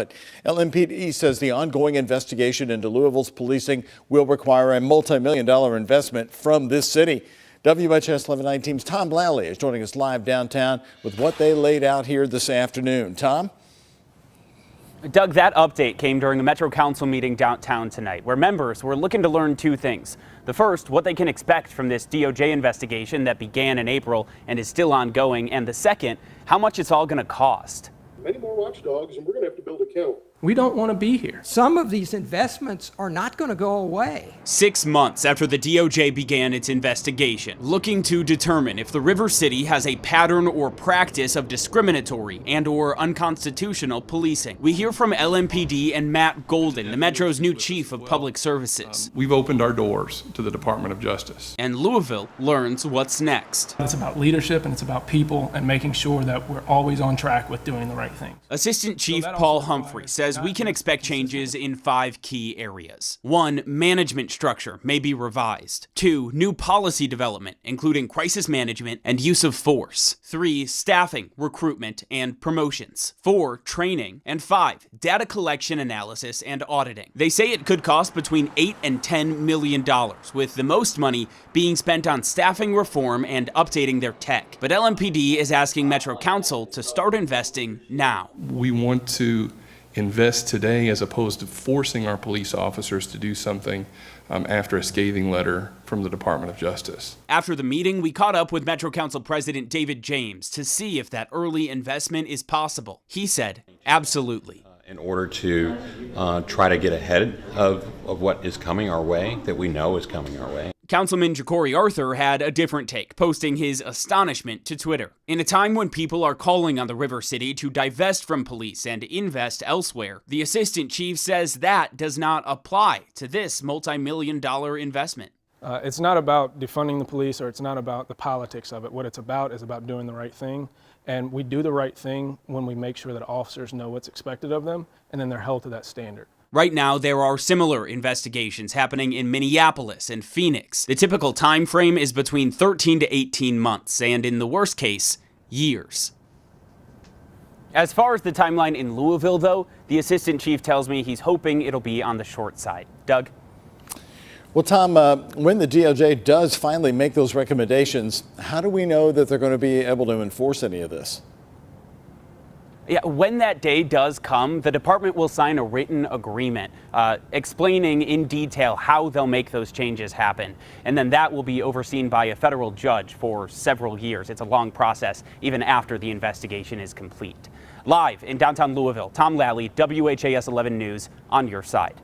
But LMPD says the ongoing investigation into Louisville's policing will require a multi-million-dollar investment from this city. WHS 11 team's Tom Lally is joining us live downtown with what they laid out here this afternoon. Tom? Doug, that update came during a Metro Council meeting downtown tonight, where members were looking to learn two things. The first, what they can expect from this DOJ investigation that began in April and is still ongoing. And the second, how much it's all going to cost. Many more watchdogs, and we're going to have to build a count. We don't want to be here. Some of these investments are not going to go away. 6 months after the DOJ began its investigation, looking to determine if the River City has a pattern or practice of discriminatory and or unconstitutional policing. We hear from LMPD and Matt Golden, the Metro's new chief of public services. We've opened our doors to the Department of Justice. And Louisville learns what's next. It's about leadership and it's about people and making sure that we're always on track with doing the right thing. Assistant Chief Paul Humphrey says we can expect changes in 5 key areas. 1, management structure may be revised. 2, new policy development, including crisis management and use of force. 3, staffing, recruitment, and promotions. 4, training. And 5, data collection analysis and auditing. They say it could cost between $8 and $10 million, with the most money being spent on staffing reform and updating their tech. But LMPD is asking Metro Council to start investing now. We want to invest today as opposed to forcing our police officers to do something after a scathing letter from the Department of Justice. After the meeting, we caught up with Metro Council President David James to see if that early investment is possible. He said, absolutely. In order to try to get ahead of what is coming our way, that we know is coming our way. Councilman Ja'Cory Arthur had a different take, posting his astonishment to Twitter. In a time when people are calling on the River City to divest from police and invest elsewhere, the assistant chief says that does not apply to this multi-million-dollar investment. It's not about defunding the police or it's not about the politics of it. What it's about is about doing the right thing. And we do the right thing when we make sure that officers know what's expected of them and then they're held to that standard. Right now, there are similar investigations happening in Minneapolis and Phoenix. The typical time frame is between 13 to 18 months, and in the worst case, years. As far as the timeline in Louisville, though, the assistant chief tells me he's hoping it'll be on the short side. Doug? Well, Tom, when the DOJ does finally make those recommendations, how do we know that they're going to be able to enforce any of this? Yeah, when that day does come, the department will sign a written agreement explaining in detail how they'll make those changes happen. And then that will be overseen by a federal judge for several years. It's a long process, even after the investigation is complete. Live in downtown Louisville, Tom Lally, WHAS 11 News, on your side.